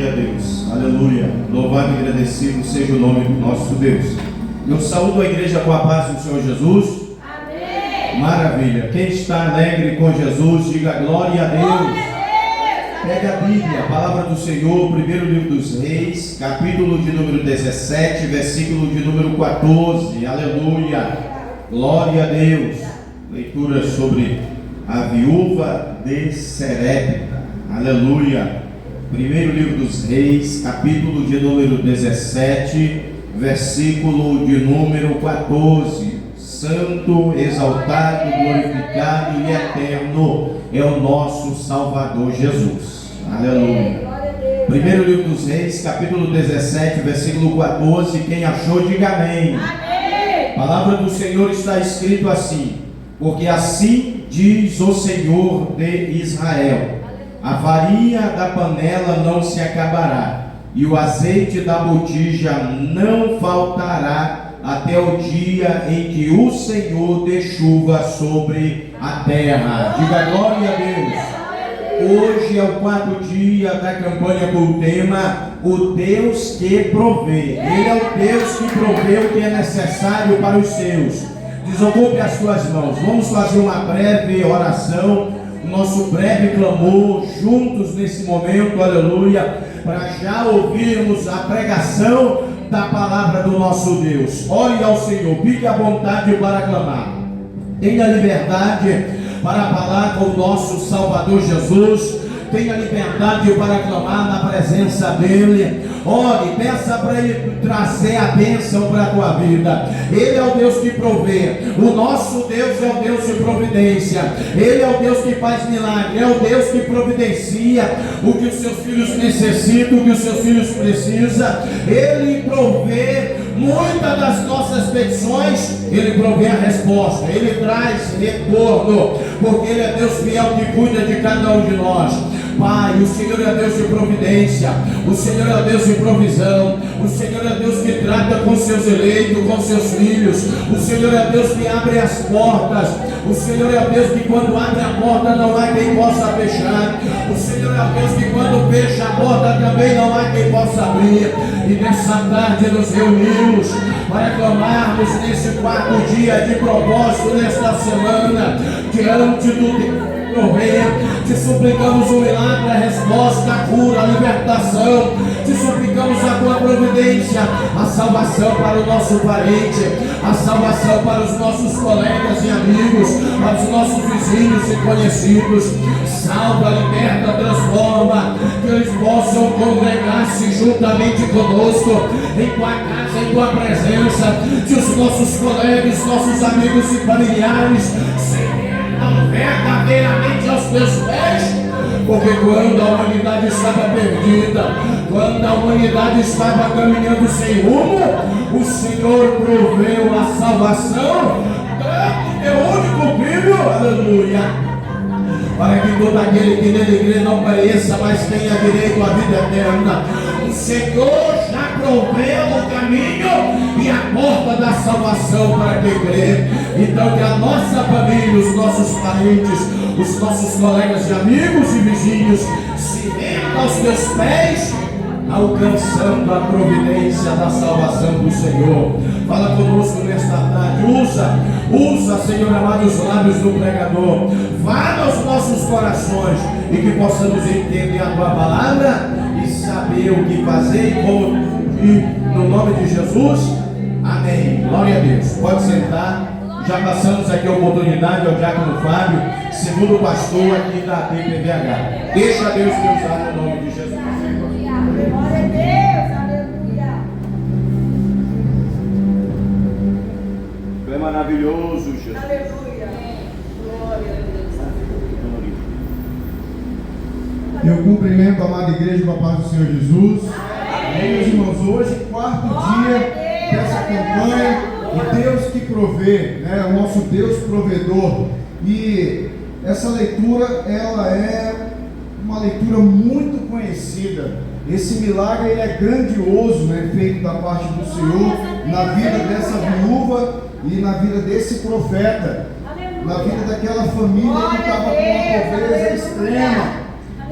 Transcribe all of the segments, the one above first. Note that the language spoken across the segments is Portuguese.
Glória a Deus, aleluia. Louvado e agradecido seja o nome do nosso Deus. Eu saúdo a igreja com a paz do Senhor Jesus. Amém. Maravilha. Quem está alegre com Jesus, diga glória a Deus. Pega a Bíblia, a palavra do Senhor, primeiro livro dos Reis, capítulo de número 17, versículo de número 14. Aleluia. Glória a Deus. Leitura sobre a viúva de Serepta. Aleluia. Primeiro livro dos Reis, capítulo de número 17, versículo de número 14. Santo, exaltado, glorificado e eterno é o nosso Salvador Jesus. Aleluia. Primeiro livro dos Reis, capítulo 17, versículo 14. Quem achou, diga amém. Amém. A palavra do Senhor está escrito assim: porque assim diz o Senhor de Israel: a farinha da panela não se acabará, e o azeite da botija não faltará, até o dia em que o Senhor dê chuva sobre a terra. Diga glória a Deus. Hoje é o quarto dia da campanha com o tema O Deus que provê. Ele é o Deus que provê o que é necessário para os seus. Desocupe as suas mãos. Vamos fazer uma breve oração, nosso breve clamor juntos nesse momento, aleluia, para já ouvirmos a pregação da palavra do nosso Deus. Ore ao Senhor, fique à vontade para clamar. Tenha liberdade para falar com o nosso Salvador Jesus. Tenha liberdade para clamar na presença dele. Ore, peça para ele trazer a bênção para a tua vida. Ele é o Deus que provê. O nosso Deus é o Deus de providência. Ele é o Deus que faz milagre. É o Deus que providencia o que os seus filhos necessitam, o que os seus filhos precisam. Ele provê muitas das nossas petições. Ele provê a resposta. Ele traz retorno, porque ele é Deus fiel que cuida de cada um de nós. Pai, o Senhor é Deus de providência, o Senhor é Deus de provisão, o Senhor é Deus que trata com seus eleitos, com seus filhos, o Senhor é Deus que abre as portas, o Senhor é Deus que quando abre a porta não há quem possa fechar, o Senhor é Deus que quando fecha a porta também não há quem possa abrir. E nessa tarde nos reunimos para clamarmos nesse quarto dia de propósito nesta semana, diante do Deus prover. Te suplicamos o milagre, a resposta, a cura, a libertação. Te suplicamos a tua providência, a salvação para o nosso parente, a salvação para os nossos colegas e amigos, para os nossos vizinhos e conhecidos. Salva, liberta, transforma, que eles possam congregar-se juntamente conosco em tua casa, em tua presença, que os nossos colegas, nossos amigos e familiares se verdadeiramente aos teus pés, porque quando a humanidade estava perdida, quando a humanidade estava caminhando sem rumo, o Senhor proveu a salvação, dando teu único filho, aleluia, para que todo aquele que nele crê não pereça, mas tenha direito à vida eterna. O Senhor já proveu o caminho e a porta da salvação para quem crê. Então que a nossa família, os nossos parentes, os nossos colegas e amigos e vizinhos se rendam aos teus pés, alcançando a providência da salvação do Senhor. Fala conosco nesta tarde. Usa, Senhor amado, os lábios do pregador. Fala aos nossos corações e que possamos entender a tua palavra e saber o que fazer e como agir, no nome de Jesus. Amém. Glória a Deus. Pode sentar. Já passamos aqui a oportunidade ao diácono Fábio, segundo pastor aqui da PPVH. Deixa Deus te usar no nome de Jesus. Glória a Deus, aleluia. Tu é maravilhoso, Jesus. Aleluia. Glória a Deus. Eu cumprimento a amada igreja com a paz do Senhor Jesus. Amém, meus irmãos. Hoje, quarto dia dessa campanha, o Deus que provê, né? O nosso Deus provedor. E essa leitura, ela é uma leitura muito conhecida. Esse milagre ele é grandioso, né? Feito da parte do Senhor na vida dessa viúva e na vida desse profeta, na vida daquela família que estava com uma pobreza extrema.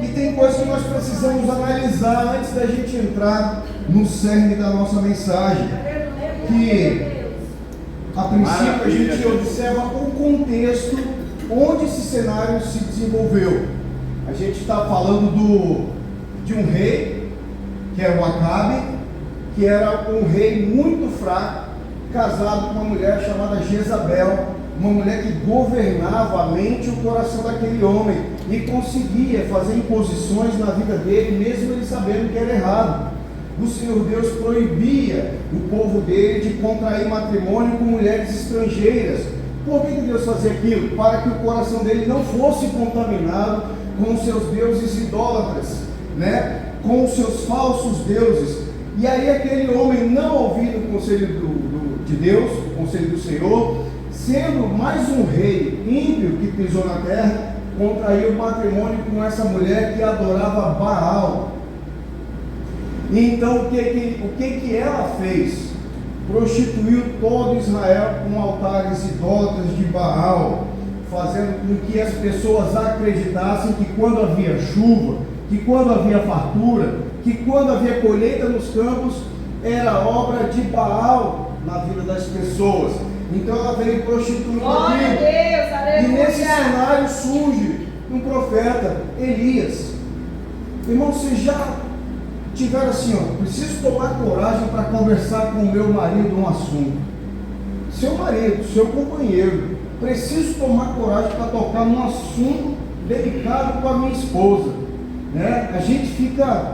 E tem coisas que nós precisamos analisar antes da gente entrar no cerne da nossa mensagem. Que a princípio a gente observa o contexto onde esse cenário se desenvolveu. A gente está falando de um rei, que era o Acabe, que era um rei muito fraco, casado com uma mulher chamada Jezabel, uma mulher que governava a mente e o coração daquele homem e conseguia fazer imposições na vida dele, mesmo ele sabendo que era errado. O Senhor Deus proibia o povo dele de contrair matrimônio com mulheres estrangeiras. Por que Deus fazia aquilo? Para que o coração dele não fosse contaminado com os seus deuses idólatras, né? Com os seus falsos deuses. E aí aquele homem, não ouvindo o conselho de Deus, o conselho do Senhor, sendo mais um rei ímpio que pisou na terra, contraiu matrimônio com essa mulher que adorava Baal. E então o que ela fez? Prostituiu todo Israel com altares idólatras de Baal, fazendo com que as pessoas acreditassem que quando havia chuva, que quando havia fartura, que quando havia colheita nos campos, era obra de Baal na vida das pessoas. Então ela veio prostituindo aquilo. E nesse cenário surge um profeta, Elias. Irmão, vocês já tiveram assim, preciso tomar coragem para conversar com o meu marido um assunto. Seu marido, seu companheiro, preciso tomar coragem para tocar num assunto delicado com a minha esposa, né? A gente fica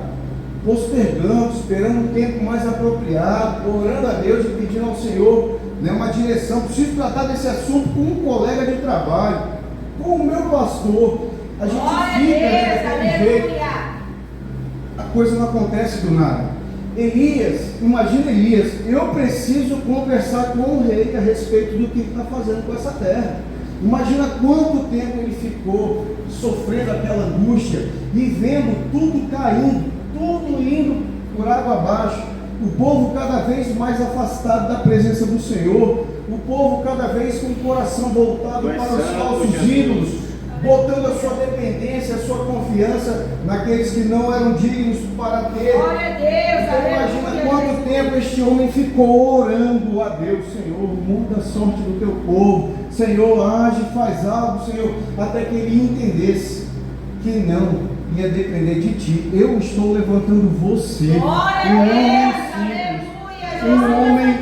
postergando, esperando um tempo mais apropriado, orando a Deus e pedindo ao Senhor, né, uma direção. Preciso tratar desse assunto com um colega de trabalho, com o meu pastor. A gente fica daquele jeito. A coisa não acontece do nada. Elias, imagina Elias, eu preciso conversar com o rei a respeito do que ele está fazendo com essa terra. Imagina quanto tempo ele ficou sofrendo aquela angústia e vendo tudo caindo, tudo indo por água abaixo, o povo cada vez mais afastado da presença do Senhor, o povo cada vez com o coração voltado para os falsos ídolos, botando a sua dependência, a sua confiança naqueles que não eram dignos para ter. Glória a Deus, então imagina quanto tempo este homem ficou orando a Deus: Senhor, muda a sorte do teu povo, Senhor, age, faz algo, Senhor, até que ele entendesse que não ia depender de ti. Eu estou levantando você, um homem simples, um homem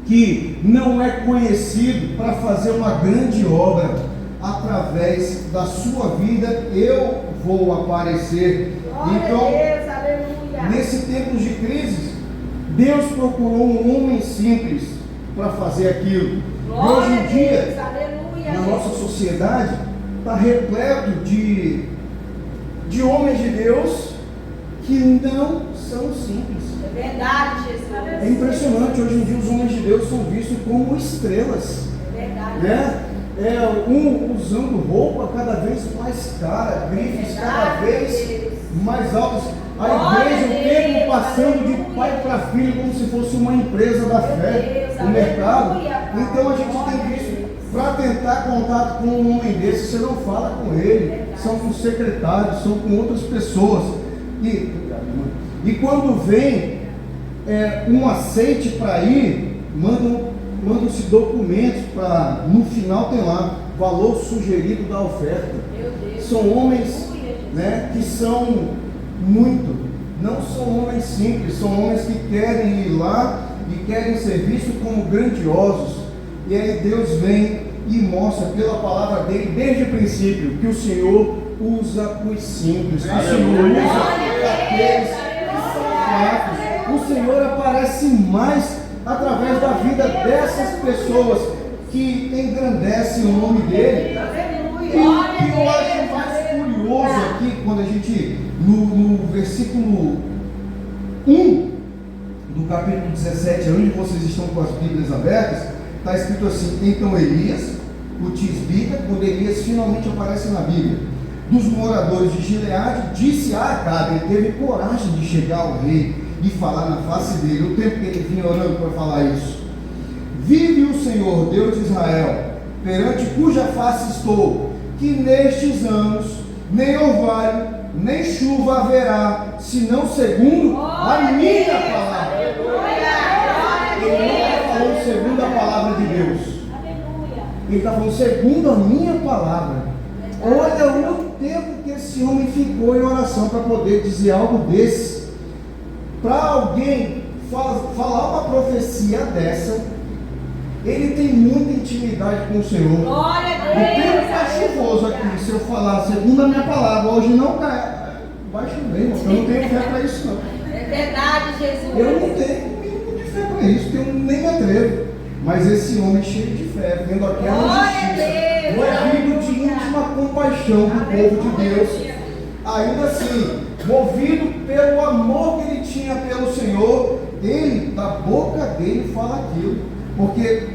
que não é conhecido para fazer uma grande obra. Através da sua vida eu vou aparecer. Então, nesse tempo de crise, Deus procurou um homem simples para fazer aquilo. E hoje em dia, na nossa sociedade, está repleto de homens de Deus que não são simples. É verdade, Jesus. É impressionante, hoje em dia os homens de Deus são vistos como estrelas. É verdade. Né? Usando roupa cada vez mais cara, grifes cada vez mais altas. A igreja, o tempo passando de pai para filho, como se fosse uma empresa da fé, o mercado. Então a gente tem visto, para tentar contato com um homem desse, você não fala com ele, são com secretários, são com outras pessoas. E quando vem um aceite para ir, mandam-se documentos para, no final tem lá, valor sugerido da oferta. São homens, né, que são não são homens simples, são homens que querem ir lá e querem ser vistos como grandiosos. E aí Deus vem e mostra pela palavra dele, desde o princípio, que o Senhor usa os simples, que o Senhor usa aqueles que são fracos. O Senhor aparece mais através da vida dessas pessoas que engrandecem o nome dele. E o que eu acho mais curioso aqui, quando a gente, no versículo 1 do capítulo 17, onde vocês estão com as Bíblias abertas, está escrito assim: então Elias, o tisbita, quando Elias finalmente aparece na Bíblia, dos moradores de Gileade, disse a Acabe, ele teve coragem de chegar ao rei e falar na face dele, o tempo que ele vinha orando para falar isso: vive o Senhor, Deus de Israel, perante cuja face estou, que nestes anos nem orvalho, nem chuva haverá, senão segundo a minha palavra. Ele não está falando segundo a palavra de Deus. Ele está falando segundo a minha palavra. Olha o tempo que esse homem ficou em oração para poder dizer algo desse. Para alguém falar uma profecia dessa, ele tem muita intimidade com o Senhor. Glória a O tempo está Deus. chuvoso aqui. Se eu falar segundo a minha palavra, hoje não cai. Vai chover, irmão. Eu não tenho fé para isso, não. É verdade, Jesus. Eu não tenho o mínimo de fé para isso, que eu nem me atrevo. Mas esse homem cheio de fé, vendo aquela Glória a justiça, Deus. movido de íntima compaixão do povo de Deus, ainda assim, movido pelo amor que ele tinha pelo Senhor, ele, da boca dele, fala aquilo. Porque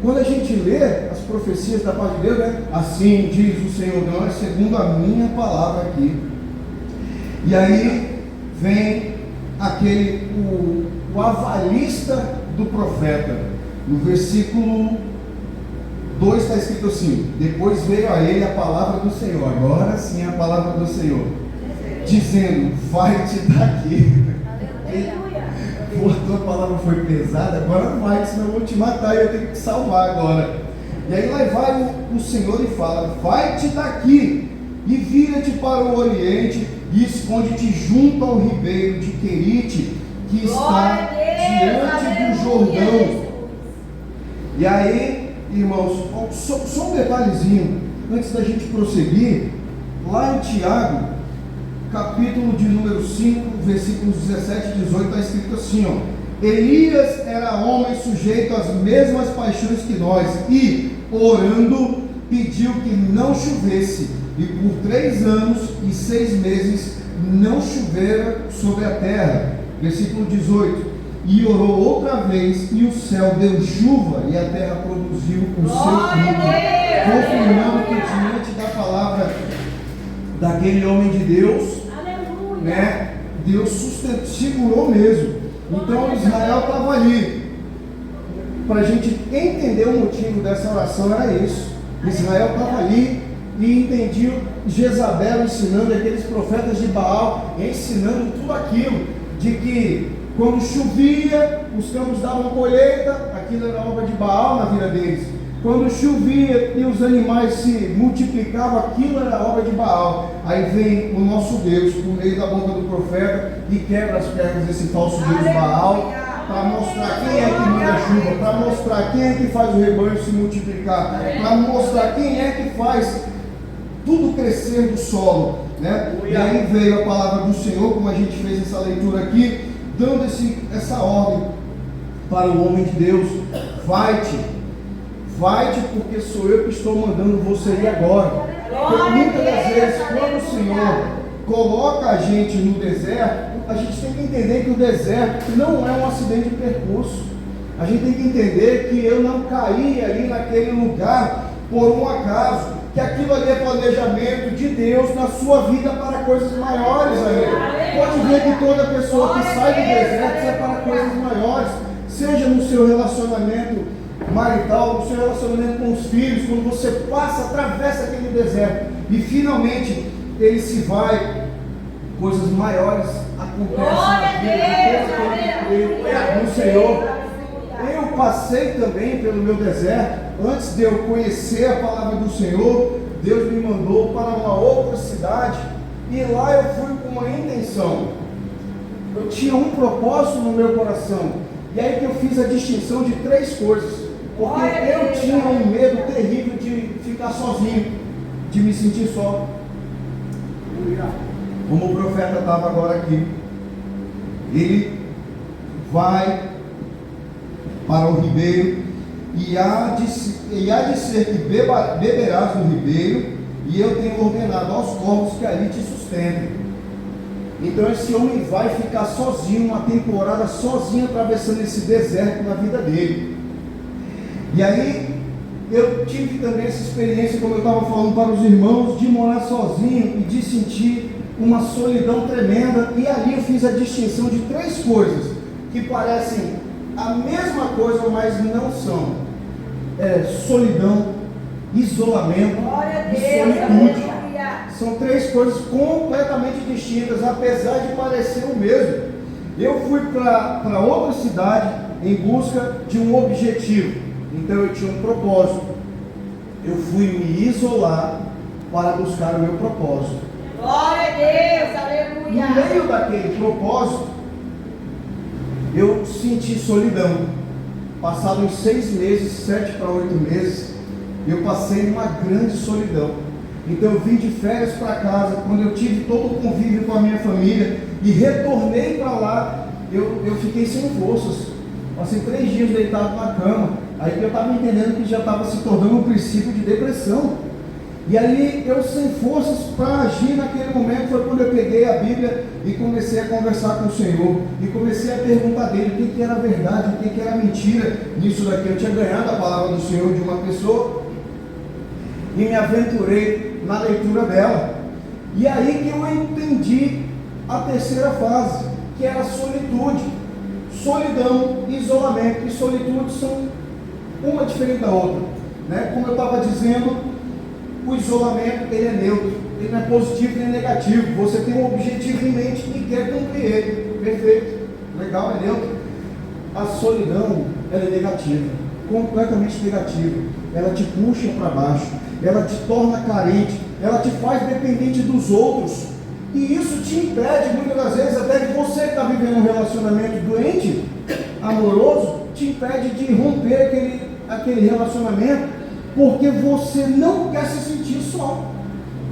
quando a gente lê as profecias da parte de Deus, né? Assim diz o Senhor, não é segundo a minha palavra aqui. E aí vem o avalista do profeta. No versículo 2 está escrito assim: depois veio a ele a palavra do Senhor, agora sim a palavra do Senhor, dizendo, vai-te daqui. A palavra foi pesada, agora não vai, senão eu vou te matar e eu tenho que te salvar agora. E aí lá vai o Senhor e fala, vai-te daqui e vira-te para o oriente e esconde-te junto ao ribeiro de Querite, que está diante do Jordão. E aí, irmãos, só um detalhezinho, antes da gente prosseguir, lá em Tiago, capítulo de número 5, versículos 17 e 18, está escrito assim, ó: Elias era homem sujeito às mesmas paixões que nós, e, orando, pediu que não chovesse, e por 3 anos e 6 meses não chovera sobre a terra. Versículo 18: E orou outra vez, e o céu deu chuva, e a terra produziu o seu fruto, confirmando que diante da palavra daquele homem de Deus, né, Deus segurou mesmo. Então Israel estava ali. Para a gente entender o motivo dessa oração era isso. Israel estava ali e entendia Jezabel ensinando, aqueles profetas de Baal ensinando tudo aquilo, de que quando chovia, os campos davam colheita, aquilo era obra de Baal na vida deles. Quando chovia e os animais se multiplicavam, aquilo era obra de Baal. Aí vem o nosso Deus, por meio da boca do profeta, e quebra as pernas desse falso Deus Baal, para mostrar quem é que manda chuva, para mostrar quem é que faz o rebanho se multiplicar, para mostrar quem é que faz tudo crescer do solo, né? E aí veio a palavra do Senhor, como a gente fez essa leitura aqui, dando essa ordem para o homem de Deus: vai-te, porque sou eu que estou mandando você ir agora. Porque muitas das vezes, quando o Senhor coloca a gente no deserto, a gente tem que entender que o deserto não é um acidente de percurso. A gente tem que entender que eu não caí ali naquele lugar por um acaso, que aquilo ali é planejamento de Deus na sua vida para coisas maiores, amigo. Pode ver que toda pessoa que sai do deserto sai para coisas maiores, seja no seu relacionamento marital, no seu relacionamento com os filhos, quando você atravessa aquele deserto e finalmente ele se vai, coisas maiores acontecem na vida do Senhor. Eu passei também pelo meu deserto. Antes de eu conhecer a palavra do Senhor, Deus me mandou para uma outra cidade, e lá eu fui com uma intenção. Eu tinha um propósito no meu coração, e aí que eu fiz a distinção de 3 coisas. Porque eu tinha um medo terrível de ficar sozinho, de me sentir só. Como o profeta estava agora aqui, ele vai para o ribeiro, e há de ser que beberás no ribeiro, e eu tenho ordenado aos corvos que ali te sustentem. Então esse homem vai ficar sozinho, uma temporada sozinho, atravessando esse deserto na vida dele. E aí eu tive também essa experiência, como eu estava falando para os irmãos, de morar sozinho e de sentir uma solidão tremenda. E ali eu fiz a distinção de 3 coisas que parecem a mesma coisa, mas não são: solidão, isolamento e solitude. São três coisas completamente distintas, apesar de parecer o mesmo. Eu fui para outra cidade em busca de um objetivo. Então eu tinha um propósito. Eu fui me isolar para buscar o meu propósito. Glória a Deus, aleluia. No meio daquele propósito, eu senti solidão. Passados uns 6 meses, 7 para 8 meses, eu passei uma grande solidão. Então eu vim de férias para casa, quando eu tive todo o convívio com a minha família e retornei para lá, eu fiquei sem forças. Passei 3 dias deitado na cama. Aí eu estava entendendo que já estava se tornando um princípio de depressão. E aí eu sem forças para agir naquele momento, foi quando eu peguei a Bíblia e comecei a conversar com o Senhor. E comecei a perguntar dele o que era verdade, o que era mentira nisso daqui. Eu tinha ganhado a palavra do Senhor de uma pessoa e me aventurei na leitura dela. E aí que eu entendi a terceira fase, que era a solitude. Solidão, isolamento e solitude são uma diferente da outra, né? Como eu estava dizendo, o isolamento ele é neutro, ele não é positivo nem negativo. Você tem um objetivo em mente e quer cumprir ele, perfeito, legal, é neutro. A solidão ela é negativa, completamente negativa. Ela te puxa para baixo, ela te torna carente, ela te faz dependente dos outros. E isso te impede, muitas das vezes, até de você que está vivendo um relacionamento doente, amoroso, te impede de romper aquele relacionamento, porque você não quer se sentir só.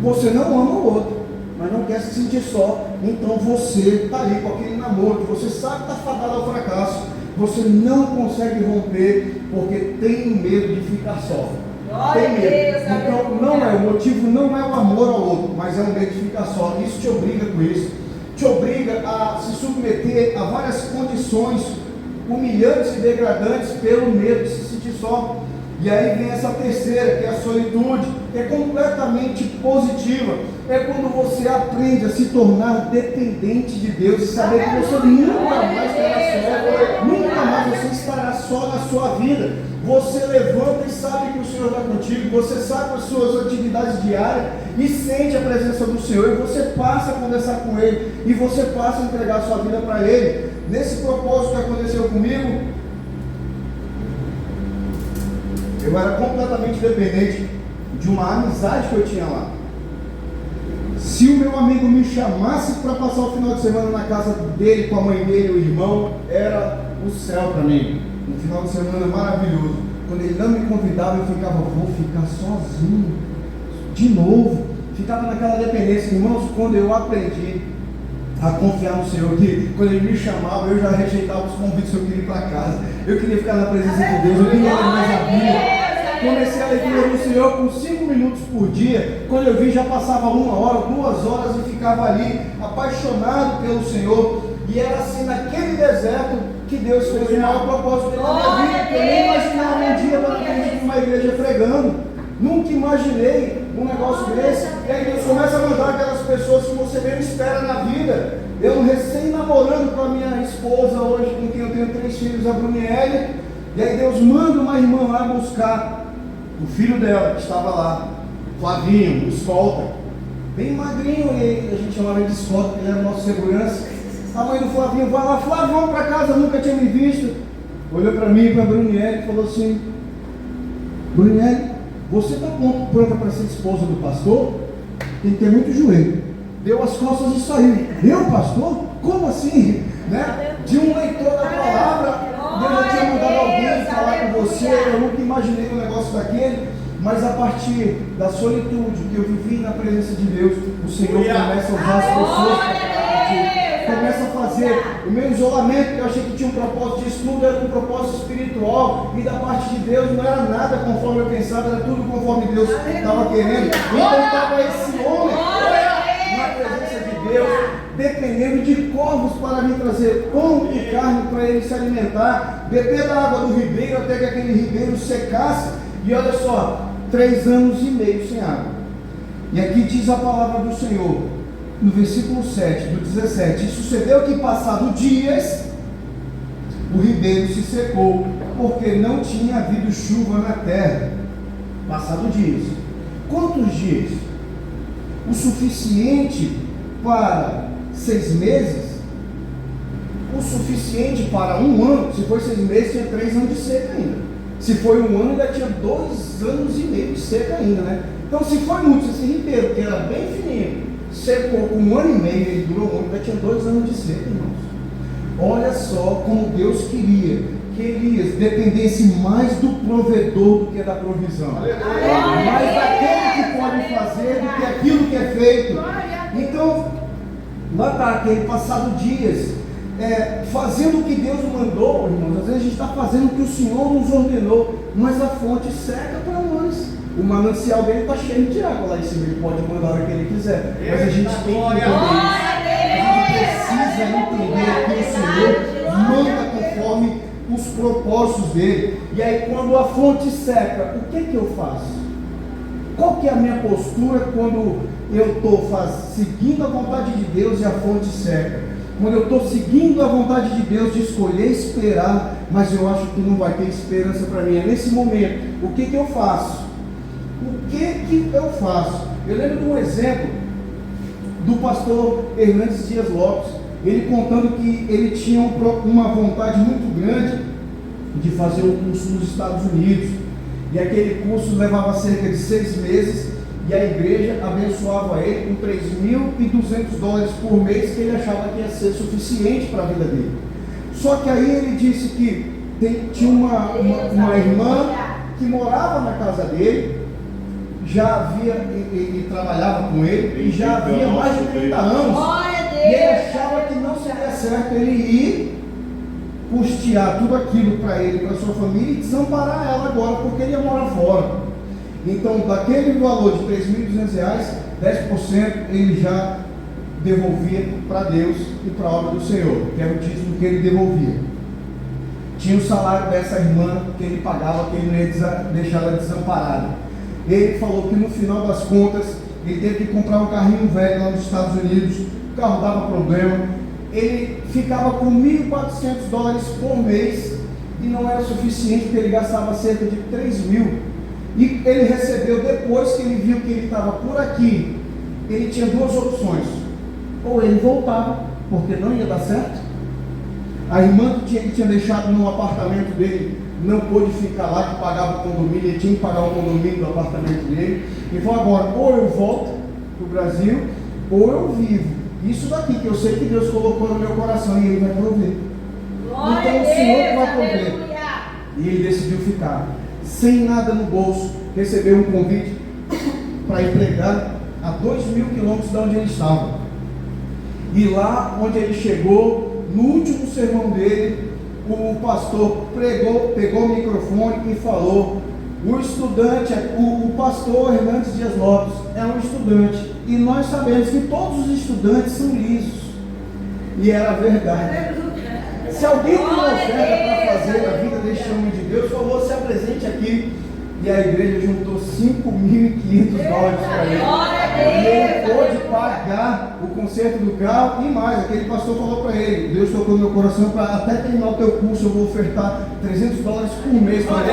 Você não ama o outro, mas não quer se sentir só. Então você está ali com aquele namoro, que você sabe que está fadado ao fracasso, você não consegue romper, porque tem medo de ficar só. Tem medo. Então não é, o motivo não é o amor ao outro, mas é o medo de ficar só. Isso te obriga com isso, te obriga a se submeter a várias condições humilhantes e degradantes pelo medo de se sentir só. E aí vem essa terceira, que é a solitude, que é completamente positiva. É quando você aprende a se tornar dependente de Deus e saber que você nunca mais estará só, nunca mais você estará só na sua vida. Você levanta e sabe que o Senhor está contigo, você sabe as suas atividades diárias e sente a presença do Senhor, e você passa a conversar com Ele, e você passa a entregar a sua vida para Ele. Nesse propósito que aconteceu comigo, eu era completamente dependente de uma amizade que eu tinha lá. Se o meu amigo me chamasse para passar o final de semana na casa dele, com a mãe dele, o irmão, era o céu para mim. Um final de semana maravilhoso. Quando ele não me convidava, eu ficava, vou ficar sozinho de novo. Ficava naquela dependência. Irmãos, quando eu aprendi a confiar no Senhor, que quando Ele me chamava, eu já rejeitava os convites, eu queria ir para casa, eu queria ficar na presença de Deus, eu queria ler mais a Bíblia. Comecei a leitura do Senhor com 5 minutos por dia. Quando eu vi, já passava 1 hora, 2 horas e ficava ali apaixonado pelo Senhor. E era assim, naquele deserto, que Deus fez o maior propósito dele na minha vida. Eu nem imaginava um dia estar na frente de uma igreja pregando. Nunca imaginei um negócio desse. E aí Deus começa a mandar aquelas pessoas que você mesmo espera na vida. Eu recém namorando com a minha esposa hoje, com quem eu tenho 3 filhos, a Brunielle. E aí Deus manda uma irmã lá buscar o filho dela, que estava lá, Flavinho, escolta, bem magrinho, e a gente chamava ele de escolta, porque ele era nosso segurança. A mãe do Flavinho vai lá, Flávio, vamos para casa, nunca tinha me visto. Olhou para mim e para a Brunielle e falou assim: Brunielle, você está pronta para ser esposa do pastor? Tem que ter muito joelho. Deu as costas e saiu. Eu, pastor? Como assim? Né? De um leitor da palavra, Deus já tinha mandado alguém falar com você. Eu nunca imaginei um negócio daquele. Mas a partir da solitude que eu vivi na presença de Deus, o Senhor começa a usar as pessoas para falar contigo. Começa a fazer o meu isolamento, que eu achei que tinha um propósito de estudo, era um propósito espiritual, e da parte de Deus não era nada conforme eu pensava, era tudo conforme Deus estava querendo. Então estava esse homem na presença de Deus, dependendo de corvos para me trazer pão e carne para ele se alimentar, beber da água do ribeiro até que aquele ribeiro secasse. E olha só, 3 anos e meio sem água. E aqui diz a palavra do Senhor, no versículo 7, do 17: E sucedeu que, passado dias, o ribeiro se secou, porque não tinha havido chuva na terra. Passado dias. Quantos dias? o suficiente para 6 meses, o suficiente para 1 ano. Se foi 6 meses, tinha 3 anos de seca ainda. Se foi 1 ano, ainda tinha 2 anos e meio de seca ainda, né? Então, se foi muito, esse ribeiro, que era bem fininho, secou com 1 ano e meio, ele durou muito, ainda tinha 2 anos de seca, irmãos. Olha só como Deus queria que Elias dependesse mais do provedor do que da provisão. Mais daquele que pode fazer do que aquilo que é feito. Então, lá está aquele passado dias, fazendo o que Deus mandou, irmãos. Às vezes a gente está fazendo o que o Senhor nos ordenou, mas a fonte seca para nós. O manancial dele está cheio de água lá em cima, ele pode mandar a hora que ele quiser. Mas a gente tem que entender isso. A gente precisa entender que o Senhor manda conforme os propósitos dele. E aí, quando a fonte seca, o que eu faço? Qual que é a minha postura quando eu estou seguindo a vontade de Deus e a fonte seca? Quando eu estou seguindo a vontade de Deus de escolher esperar, mas eu acho que não vai ter esperança para mim, é nesse momento, o que eu faço? O que eu faço? Eu lembro de um exemplo do pastor Hernandes Dias Lopes, ele contando que ele tinha uma vontade muito grande de fazer um curso nos Estados Unidos, e aquele curso levava cerca de 6 meses, e a igreja abençoava ele com $3.200 por mês, que ele achava que ia ser suficiente para a vida dele. Só que aí ele disse que tinha uma irmã que morava na casa dele, já havia, ele trabalhava com ele, e já havia mais de 30 anos, e ele achava que não seria certo ele ir custear tudo aquilo para ele, para sua família, e desamparar ela agora, porque ele ia morar fora. Então, daquele valor de R$3.200, 10% ele já devolvia para Deus e para a obra do Senhor, que era o dízimo que ele devolvia. Tinha o salário dessa irmã que ele pagava, que ele não ia deixar ela desamparada. Ele falou que no final das contas, ele teve que comprar um carrinho velho lá nos Estados Unidos, o carro dava problema, ele ficava com $1.400 por mês, e não era suficiente, porque ele gastava cerca de 3.000. E ele recebeu, depois que ele viu que ele estava por aqui, ele tinha 2 opções: ou ele voltava, porque não ia dar certo. A irmã que ele tinha deixado no apartamento dele não pôde ficar lá, que pagava o condomínio, ele tinha que pagar o condomínio do apartamento dele. E falou: agora, ou eu volto para o Brasil, ou eu vivo. Isso daqui que eu sei que Deus colocou no meu coração, e Ele vai prover. Então o Senhor vai prover. E ele decidiu ficar, sem nada no bolso. Recebeu um convite para ir pregar a 2.000 quilômetros de onde ele estava. E lá onde ele chegou, no último sermão dele, o pastor pegou o microfone e falou: o estudante, o pastor Hernandes Dias Lopes é um estudante, e nós sabemos que todos os estudantes são lisos. E era verdade. Se alguém tem uma oferta para fazer na vida deste homem de Deus, por favor, se apresente aqui. E a igreja juntou $5.500 para ele. E ele pôde pagar o conserto do carro e mais. Aquele pastor falou para ele: Deus tocou no meu coração para até terminar o teu curso, eu vou ofertar $300 por mês para você.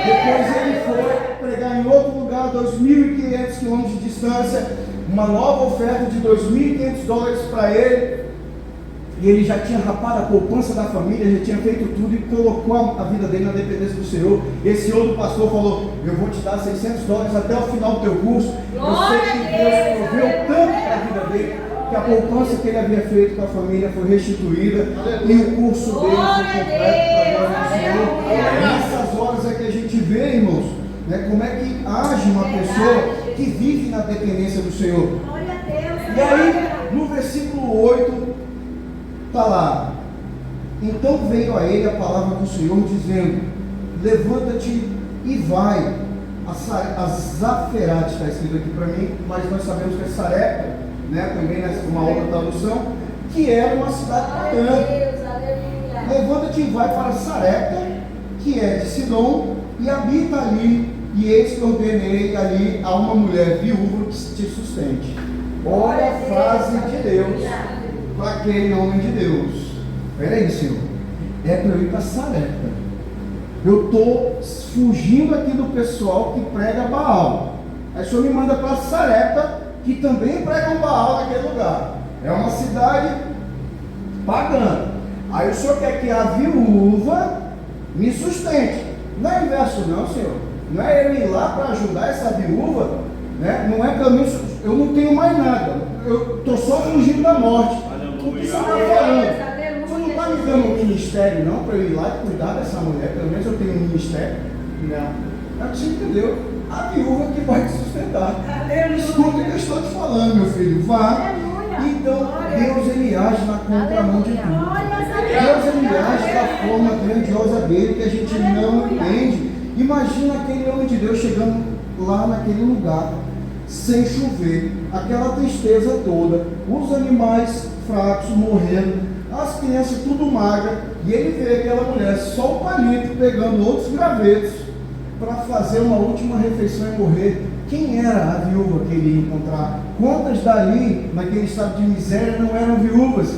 Depois ele foi pregar em outro lugar, 2.500 quilômetros de distância, uma nova oferta de $2.500 para ele. E ele já tinha rapado a poupança da família, já tinha feito tudo e colocou a vida dele na dependência do Senhor. Esse outro pastor falou: eu vou te dar $600 até o final do teu curso. Eu sei que Deus proveu tanto para a vida dele, que a poupança que ele havia feito com a família foi restituída, e o curso dele foi completo para a glória do Senhor. Nessas horas é que a gente vê, irmãos, né, como é que age uma pessoa que vive na dependência do Senhor. E aí, no versículo 8, está lá: então veio a ele a palavra do Senhor dizendo: levanta-te e vai a Zaferate. Está escrito aqui para mim, mas nós sabemos que é Sarepta, né, também numa outra tradução, que era uma cidade grande. Levanta-te e vai para Sarepta, que é de Sidom, e habita ali, e eis que ordenei ali a uma mulher viúva que te sustente. Olha a frase de Deus para aquele homem de Deus. Espera aí, Senhor, é para eu ir para Sarepta. Eu estou fugindo aqui do pessoal que prega Baal. Aí o senhor me manda para Sarepta, que também pregam Baal naquele lugar. É uma cidade pagã. Aí o senhor quer que a viúva me sustente. Não é inverso não, senhor. Não é eu ir lá para ajudar essa viúva, né? Não é caminho, eu não tenho mais nada. Eu estou só fugindo da morte. O que você está falando? Você não está me dando um ministério não, para eu ir lá e cuidar dessa mulher? Pelo menos eu tenho um ministério. Não. É que você entendeu? A viúva que vai te sustentar. Escuta o que eu estou te falando, meu filho. Vá. Então, Deus ele age na contramão de tudo. Deus ele age da forma grandiosa dele que a gente não entende. Imagina aquele homem de Deus chegando lá naquele lugar, sem chover, aquela tristeza toda, os animais fracos morrendo, as crianças tudo magra, e ele vê aquela mulher só o palito pegando outros gravetos para fazer uma última refeição e morrer. Quem era a viúva que ele ia encontrar? Quantas dali, naquele estado de miséria, não eram viúvas?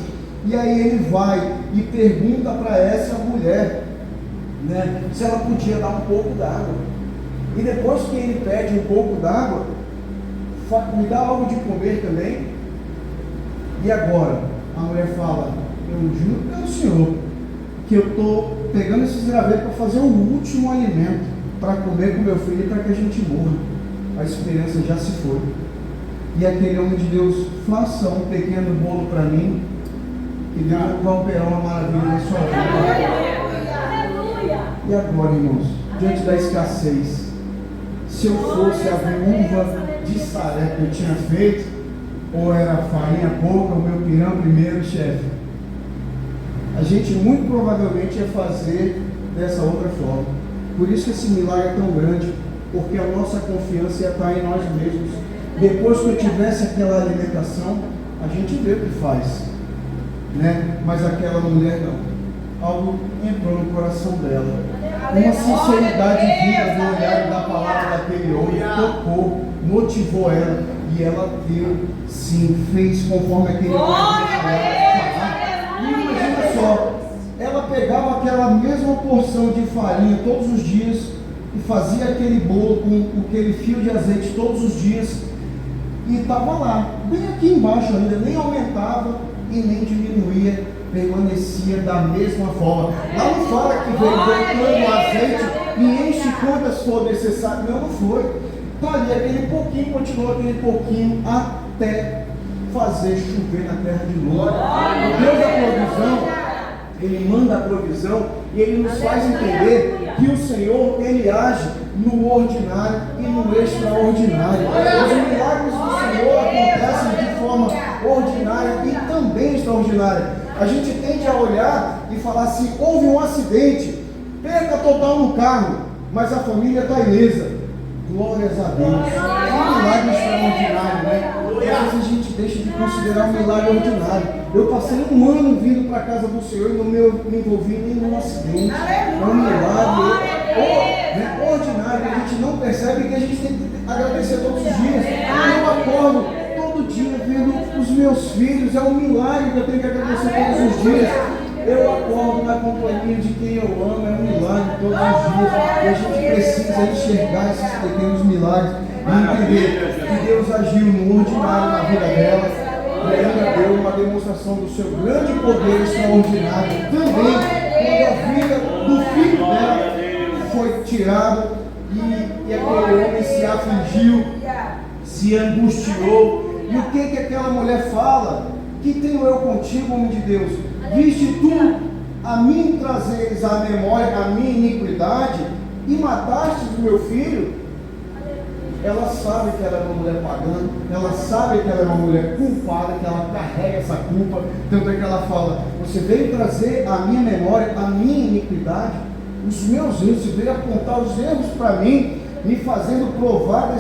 E aí ele vai e pergunta para essa mulher, né, se ela podia dar um pouco d'água. E depois que ele pede um pouco d'água, me dá algo de comer também. E agora? A mulher fala, eu juro pelo Senhor que eu estou pegando esses gravetos para fazer o último alimento para comer com meu filho, para que a gente morra. A esperança já se foi. E aquele homem de Deus, faça um pequeno bolo para mim, que Deus vai operar uma maravilha na sua vida. E agora, irmãos, diante da escassez, se eu fosse a viúva de Sarepta que eu tinha feito, ou era farinha pouca, o meu pirão primeiro, chefe, a gente muito provavelmente ia fazer dessa outra forma. Por isso que esse milagre é tão grande, porque a nossa confiança ia estar em nós mesmos. Depois que eu tivesse aquela alimentação, a gente vê o que faz, né? Mas aquela mulher não. Algo entrou no coração dela. Uma sinceridade vinda do olhar da palavra daquele homem, tocou, motivou ela, e ela deu, sim, fez conforme aquele homem falar. E imagina só, ela pegava aquela mesma porção de farinha todos os dias e fazia aquele bolo com aquele fio de azeite todos os dias, e estava lá, bem aqui embaixo ainda, nem aumentava e nem diminuía, permanecia da mesma forma. Lá não fala que veio botando o azeite e enche quantas for necessário. Não foi. Está ali aquele pouquinho, continuou aquele pouquinho até fazer chover na terra de novo. Deus da provisão, Ele manda a provisão e Ele nos faz entender que o Senhor, Ele age no ordinário e no extraordinário. Os milagres do Senhor acontecem de forma ordinária e também extraordinária. A gente tende a olhar e falar assim, houve um acidente, perda total no carro, mas a família está ilesa. Glórias a Deus. É um milagre extraordinário, né? Às vezes a gente deixa de considerar um milagre ordinário. Eu passei um ano vindo para a casa do Senhor e não me envolvi em nenhum acidente. É um milagre ordinário que a gente não percebe e que a gente tem que agradecer todos os dias. Eu acordo todo dia vendo os meus filhos, é um milagre que eu tenho que agradecer todos os dias. Eu acordo na companhia de quem eu amo, é um milagre todos os dias. E a gente precisa enxergar esses pequenos milagres e entender que Deus agiu no ordinário na vida dela e ainda deu uma demonstração do seu grande poder extraordinário também quando a vida do filho dela foi tirada e aquele homem se afligiu, se angustiou. E o que aquela mulher fala? Que tenho eu contigo, homem de Deus? Viste tu a mim trazeres à memória a minha iniquidade e matastes o meu filho? Ela sabe que ela é uma mulher pagã, ela sabe que ela é uma mulher culpada, que ela carrega essa culpa. Tanto é que ela fala, você veio trazer à minha memória a minha iniquidade, os meus erros, você veio apontar os erros para mim, me fazendo provar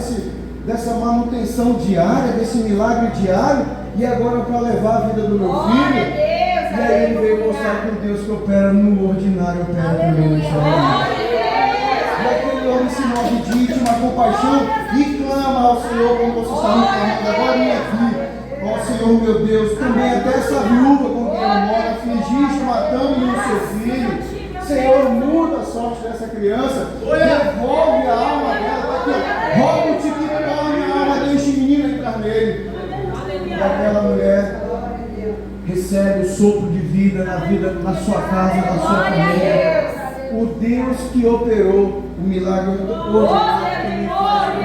dessa manutenção diária, desse milagre diário, e agora para levar a vida do meu filho. E aí ele veio mostrar que o Deus que opera no ordinário opera também no extraordinário. E aquele homem se move de íntima compaixão e clama ao Senhor como você está reclamando agora aqui. Ó Senhor meu Deus, também até essa viúva com quem ela mora, afligiste matando-lhe o seu filho. Senhor, muda a sorte dessa criança, devolve a alma dela, rouba-te que torne recebe o sopro de vida na sua casa, na sua família. O Deus que operou o milagre hoje também faz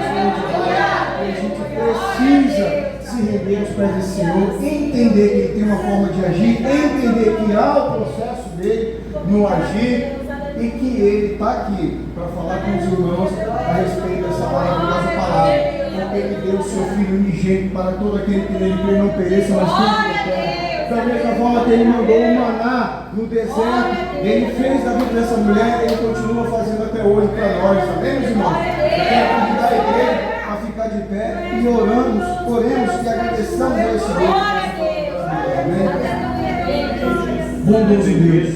a gente precisa se render aos pés do Senhor, entender que Ele tem uma forma de agir, entender que há o processo dele no agir e que Ele está aqui para falar com os irmãos a respeito dessa maravilhosa palavra. Porque Ele deu o seu Filho unigênito para todo aquele que nele crê não pereça, mas tenha vida eterna. Da mesma forma que Ele mandou o maná no deserto, Ele fez da vida dessa mulher e Ele continua fazendo até hoje para nós, amém, meus irmãos? Eu quero convidar a igreja a ficar de pé e oremos e agradeçamos a esse Deus. Bondoso Deus,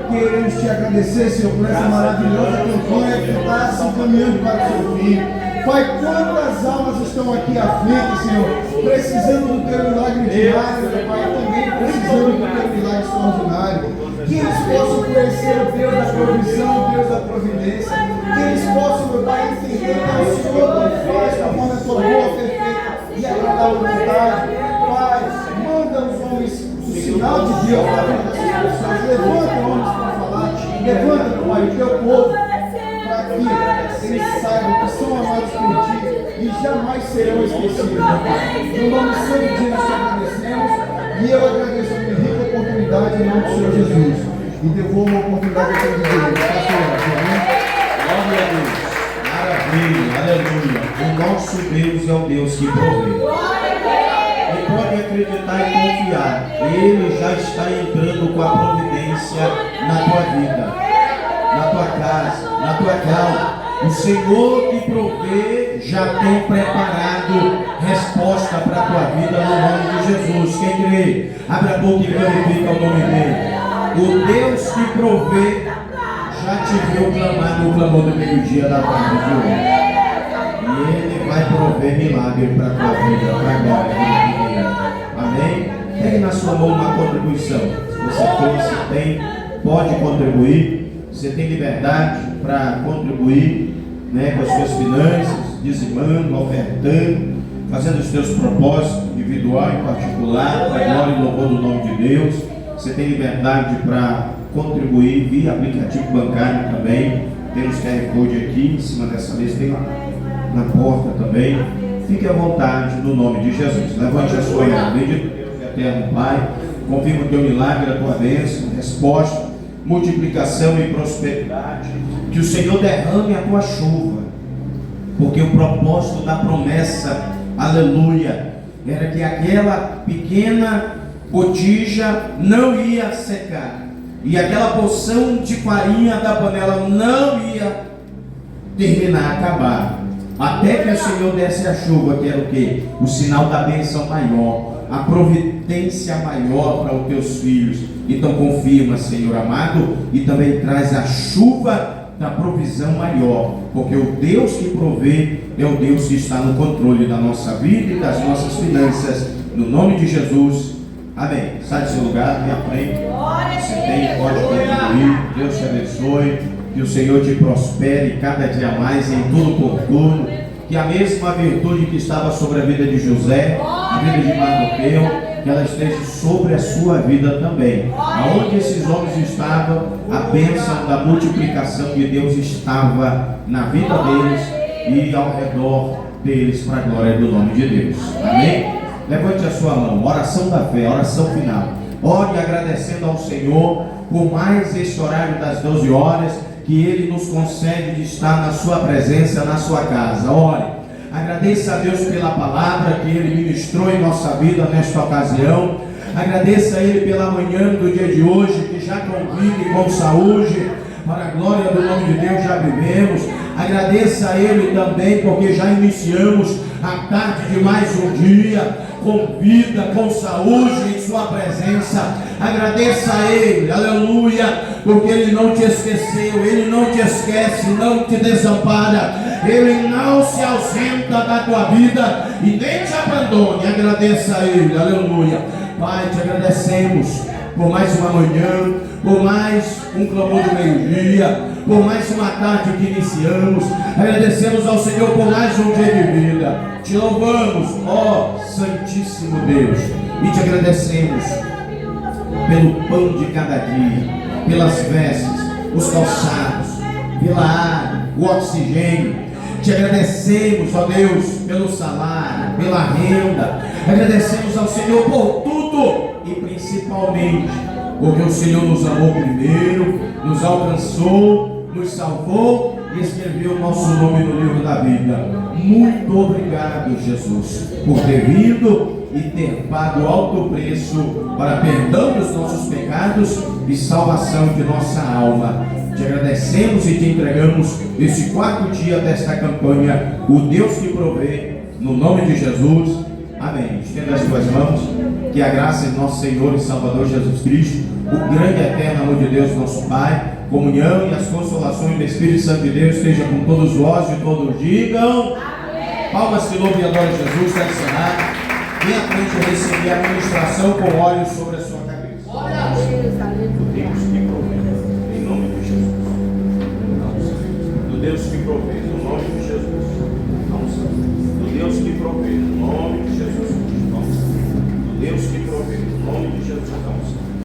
queremos te agradecer, Senhor, por essa maravilhosa campanha que está se encaminhando para o seu fim. Pai, quantas almas estão aqui aflitas, Senhor, precisando do teu milagre diário, meu Pai, também precisando do teu milagre extraordinário. Que eles possam conhecer o Deus da provisão, o Deus da providência. Que eles possam, meu Pai, entender que é o Senhor que faz conforme a tua boa, perfeita e agradável vontade. Pai, manda os homens o sinal de Deus na vida dessas pessoas. Levanta homens para falar. Levanta, meu Pai, o teu povo. Que eles saibam que são amados por Ti e jamais serão esquecidos. No nome santo de nós te agradecemos e eu agradeço a minha rica oportunidade em nome do Senhor Jesus e devolvo a oportunidade a todos eles. Glória a Deus. Maravilha, aleluia. O nosso Deus é o Deus que provê. E pode acreditar e confiar, Ele já está entrando com a providência na tua vida, na tua casa, na tua casa. O Senhor que provê já tem preparado resposta para a tua vida no nome de Jesus. Quem crê, abre a boca e glorifica o nome dele. O Deus que provê já te viu clamar no clamor do meio-dia da tarde de hoje. E Ele vai prover milagre para a tua vida, para a glória dele. Amém? Pegue na sua mão uma contribuição. Se você tem, pode contribuir. Você tem liberdade para contribuir, né, com as suas finanças, dizimando, ofertando, fazendo os seus propósitos individual e particular, para a glória e louvor do nome de Deus. Você tem liberdade para contribuir via aplicativo bancário também. Temos QR Code aqui em cima dessa mesa, tem lá na porta também. Fique à vontade no nome de Jesus. Levante a sua mão. Bendito Deus eterno Pai, confirma o teu milagre, a tua bênção, resposta, multiplicação e prosperidade. Que o Senhor derrame a tua chuva, porque o propósito da promessa, aleluia, era que aquela pequena botija não ia secar e aquela porção de farinha da panela não ia terminar, acabar, até que o Senhor desse a chuva, que era o quê? O sinal da bênção maior, a providência maior para os teus filhos. Então confirma, Senhor amado, e também traz a chuva da provisão maior, porque o Deus que provê é o Deus que está no controle da nossa vida e das nossas finanças, no nome de Jesus, amém. Sai do seu lugar, vem à frente, você tem, pode contribuir. Deus te abençoe, que o Senhor te prospere cada dia mais em tudo por tudo, que a mesma virtude que estava sobre a vida de José, a vida de Mardoqueu, que ela esteja sobre a sua vida também. Aonde esses homens estavam, a bênção da multiplicação de Deus estava na vida deles e ao redor deles, para a glória do nome de Deus. Amém? Levante a sua mão, oração da fé, oração final. Ore agradecendo ao Senhor por mais este horário das 12 horas que Ele nos concede de estar na sua presença, na sua casa. Ore. Agradeça a Deus pela palavra que Ele ministrou em nossa vida nesta ocasião. Agradeça a Ele pela manhã do dia de hoje, que já com vida e com saúde, para a glória do nome de Deus, já vivemos. Agradeça a Ele também, porque já iniciamos a tarde de mais um dia, com vida, com saúde em sua presença. Agradeça a Ele, aleluia, porque Ele não te esqueceu, Ele não te esquece, não te desampara, Ele não se ausenta da tua vida e nem te abandone. Agradeça a Ele, aleluia. Pai, te agradecemos por mais uma manhã, por mais um clamor do meio-dia, por mais uma tarde que iniciamos. Agradecemos ao Senhor por mais um dia de vida. Te louvamos, ó Santíssimo Deus, e te agradecemos pelo pão de cada dia, pelas vestes, os calçados, pela água, o oxigênio. Te agradecemos, ó Deus, pelo salário, pela renda. Agradecemos ao Senhor por tudo e principalmente porque o Senhor nos amou primeiro, nos alcançou, nos salvou e escreveu o nosso nome no livro da vida. Muito obrigado, Jesus, por ter vindo e ter pago alto preço para perdão dos nossos pecados e salvação de nossa alma. Te agradecemos e te entregamos esse quarto dia desta campanha, o Deus que provê, no nome de Jesus. Amém. Estenda as tuas mãos, que a graça de nosso Senhor e Salvador Jesus Cristo, o grande e eterno amor de Deus, nosso Pai, comunhão e as consolações do Espírito Santo de Deus esteja com todos vós e todos digam amém. Palmas que louve e adore Jesus. Está encerrado. Venha à frente receber a ministração com óleo sobre a sua cabeça.